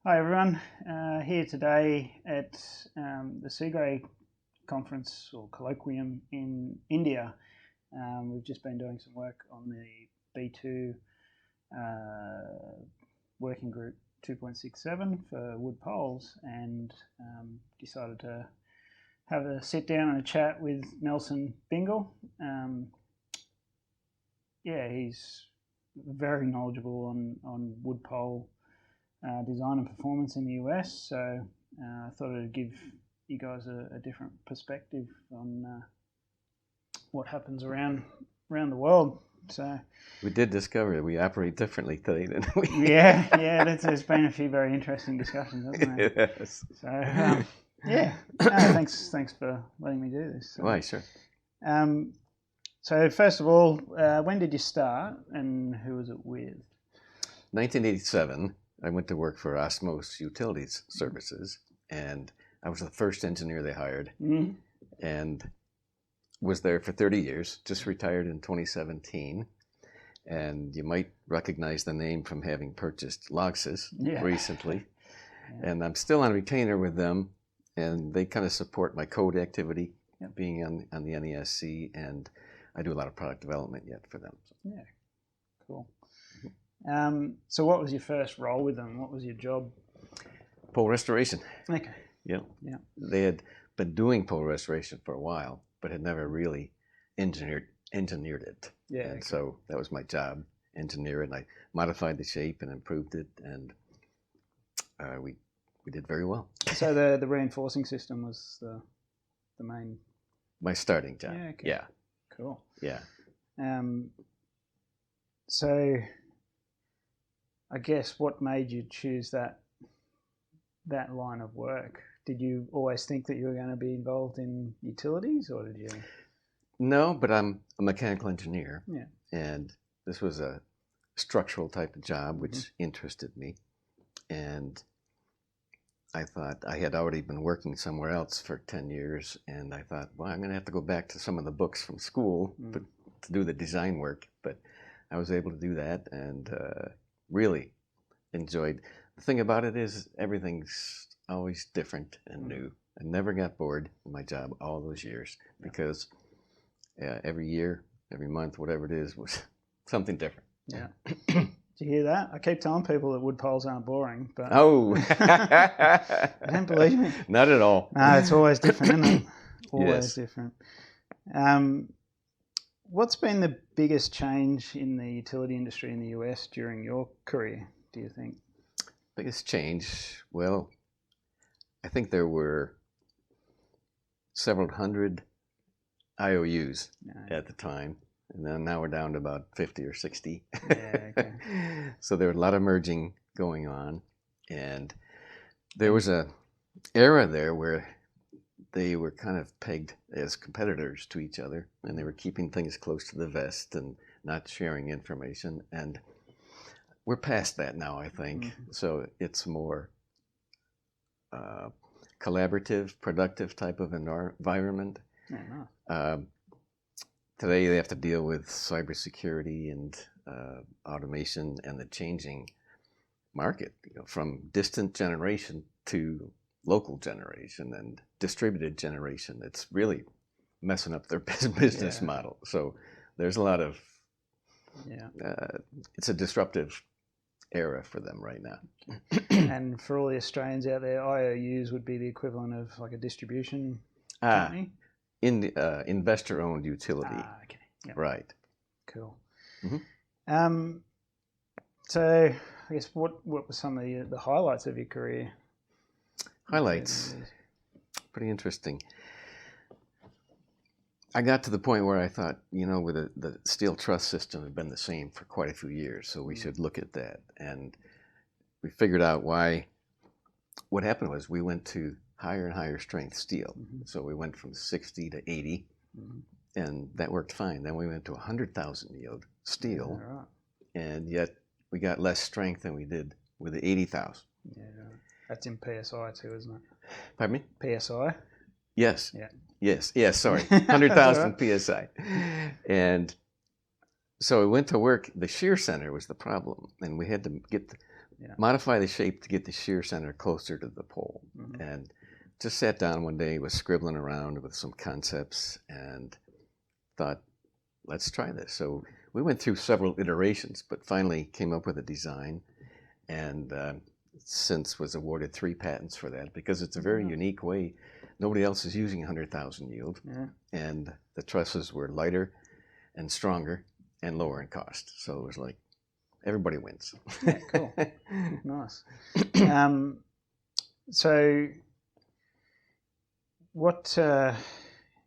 Hi everyone, here today at the Seagrey conference or colloquium in India. We've just been doing some work on the B2 working group 2.67 for wood poles and decided to have a sit down and a chat with Nelson Bingel. He's very knowledgeable on wood pole design and performance in the US, so I thought it would give you guys a different perspective on what happens around the world. So we did discover that we operate differently today, didn't we? There's been a few very interesting discussions, hasn't there? Yes. So thanks for letting me do this. So, Why, sure. So first of all, when did you start, and who was it with? 1987. I went to work for Osmose Utilities services, and I was the first engineer they hired, and was there for 30 years, just retired in 2017. And you might recognize the name from having purchased Logsys recently. Yeah. And I'm still on retainer with them, and they kind of support my code activity, being on the NESC, and I do a lot of product development yet for them. So. Yeah, cool. So what was your first role with them? What was your job? Pole restoration. Okay. Yeah. They had been doing pole restoration for a while, but had never really engineered it. Yeah. And so that was my job, engineer it. And I modified the shape and improved it, and we did very well. So the reinforcing system was the main. My starting job. Yeah. Okay. Yeah. Cool. Yeah. So I guess what made you choose that line of work? Did you always think that you were going to be involved in utilities, or did you? No, but I'm a mechanical engineer. Yeah. And this was a structural type of job, which interested me. And I thought I had already been working somewhere else for 10 years, and I thought, well, I'm going to have to go back to some of the books from school to do the design work. But I was able to do that, and really enjoyed. The thing about it is everything's always different and new. I never got bored in my job all those years because every year, every month, whatever it is, was something different. Yeah. Did you hear that? I keep telling people that wood poles aren't boring, but I don't believe me. Not at all. No, it's always different, isn't it? Always different. What's been the biggest change in the utility industry in the US during your career, do you think? Biggest change? Well, I think there were several hundred IOUs at the time, and then now we're down to about 50 or 60. Yeah, okay. So there were a lot of merging going on, and there was a era there where they were kind of pegged as competitors to each other, and they were keeping things close to the vest and not sharing information. And we're past that now, I think. So it's more collaborative, productive type of environment. Today they have to deal with cybersecurity and automation and the changing market, from distant generation to local generation and distributed generation. It's really messing up their business model. So there's a lot of, it's a disruptive era for them right now. And for all the Australians out there, IOUs would be the equivalent of like a distribution company? In the investor-owned utility. Okay. Yep. Right. Cool. So I guess what were some of the highlights of your career? Highlights. Pretty interesting. I got to the point where I thought, with the steel truss system had been the same for quite a few years, so we should look at that. And we figured out why. What happened was we went to higher and higher strength steel. So we went from 60 to 80, and that worked fine. Then we went to 100,000 yield steel, and yet we got less strength than we did with the 80,000. Yeah, that's in PSI too, isn't it? Pardon me? PSI? Yes. Yeah. Yes, sorry. 100,000 PSI. And so we went to work. The shear center was the problem, and we had to get modify the shape to get the shear center closer to the pole. And just sat down one day, was scribbling around with some concepts, and thought, let's try this. So we went through several iterations, but finally came up with a design, and since was awarded 3 patents for that, because it's a very unique way. Nobody else is using 100,000 yield, and the trusses were lighter and stronger and lower in cost. So it was like, everybody wins. Yeah, cool. Nice. So what,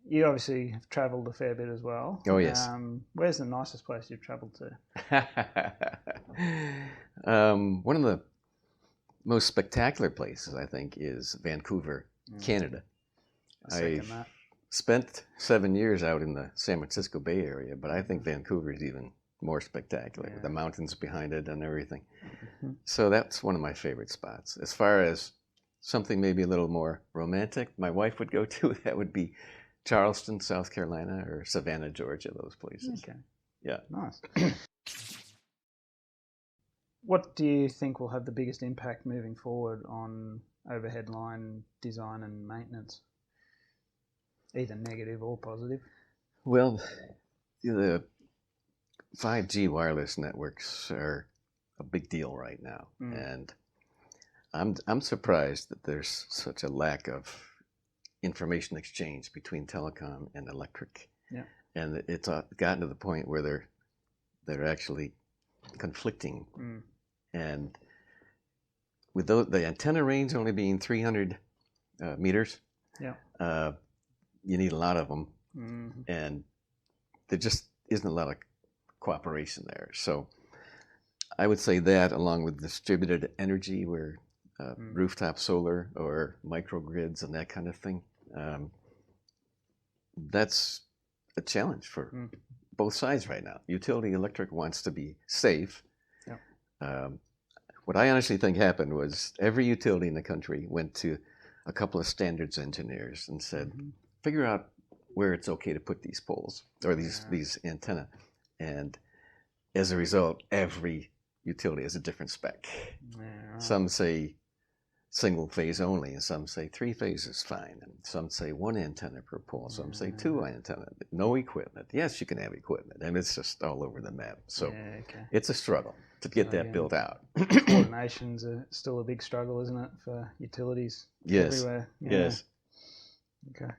you obviously have travelled a fair bit as well. Oh, yes. Where's the nicest place you've travelled to? One of the most spectacular places, I think, is Vancouver, Canada. I spent 7 years out in the San Francisco Bay Area, but I think Vancouver is even more spectacular, with the mountains behind it and everything. So that's one of my favorite spots. As far as something maybe a little more romantic, my wife would go to, that would be Charleston, South Carolina, or Savannah, Georgia, those places. Okay. Yeah. Nice. What do you think will have the biggest impact moving forward on overhead line design and maintenance? Either negative or positive? Well, the 5G wireless networks are a big deal right now, and I'm surprised that there's such a lack of information exchange between telecom and electric. Yeah. And it's gotten to the point where they're actually conflicting, and with the antenna range only being 300 meters, you need a lot of them, and there just isn't a lot of cooperation there. So I would say that, along with distributed energy, where rooftop solar or microgrids and that kind of thing, that's a challenge for both sides right now. Utility electric wants to be safe. What I honestly think happened was every utility in the country went to a couple of standards engineers and said, figure out where it's okay to put these poles or these antenna. And as a result, every utility has a different spec. Some say single phase only, and some say 3 phases is fine, and some say 1 antenna per pole, some say 2 antenna, no equipment. Yes, you can have equipment, and it's just all over the map. So it's a struggle to get that built out. Coordination's still a big struggle, isn't it, for utilities everywhere? Yes. Okay.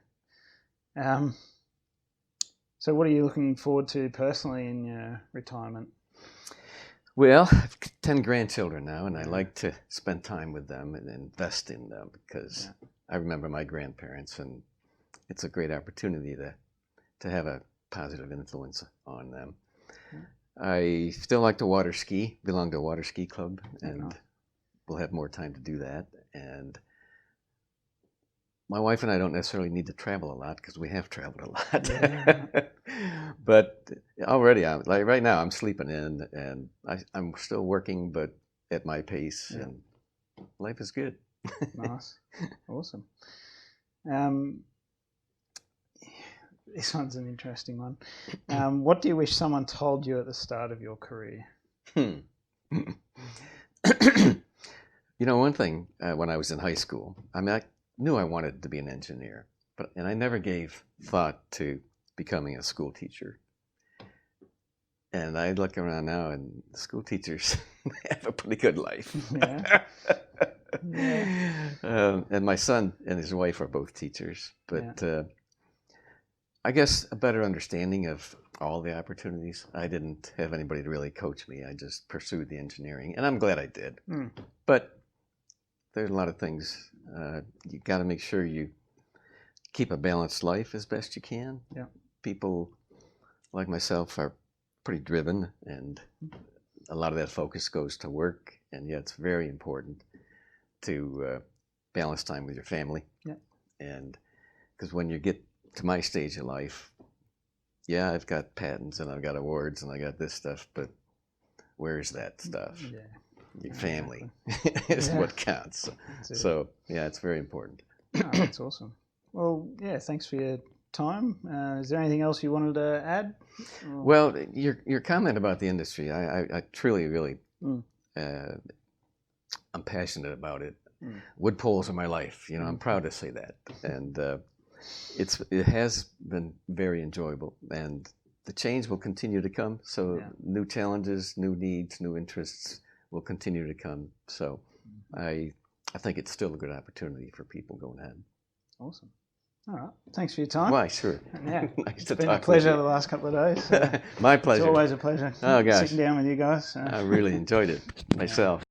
So what are you looking forward to personally in your retirement? Well, I've 10 grandchildren now, and I like to spend time with them and invest in them, because I remember my grandparents, and it's a great opportunity to have a positive influence on them. I still like to water ski, belong to a water ski club, and we'll have more time to do that. And my wife and I don't necessarily need to travel a lot, because we have traveled a lot. But already, right now, I'm sleeping in, and I'm still working, but at my pace, and life is good. Nice. Awesome. This one's an interesting one. What do you wish someone told you at the start of your career? One thing, when I was in high school, I knew I wanted to be an engineer, and I never gave thought to becoming a school teacher. And I look around now, and school teachers have a pretty good life. And my son and his wife are both teachers, but I guess a better understanding of all the opportunities. I didn't have anybody to really coach me. I just pursued the engineering, and I'm glad I did. But there's a lot of things. You got to make sure you keep a balanced life as best you can. People like myself are pretty driven, and a lot of that focus goes to work, and yet it's very important to balance time with your family. And because when you get to my stage of life, I've got patents and I've got awards and I got this stuff, but where's that stuff? Your family is what counts. So it's very important. That's awesome. Well, thanks for your time. Is there anything else you wanted to add? Well, your comment about the industry, I truly, really I'm passionate about it. Mm. Wood poles are my life. You know, I'm proud to say that. And it has been very enjoyable. And the change will continue to come. So new challenges, new needs, new interests will continue to come. So I think it's still a good opportunity for people going ahead. Awesome. All right. Thanks for your time. Why, sure. Yeah. Nice It's to been a talk pleasure with you. the last couple of days. My pleasure. It's always a pleasure Oh, gosh. sitting down with you guys. I really enjoyed it myself.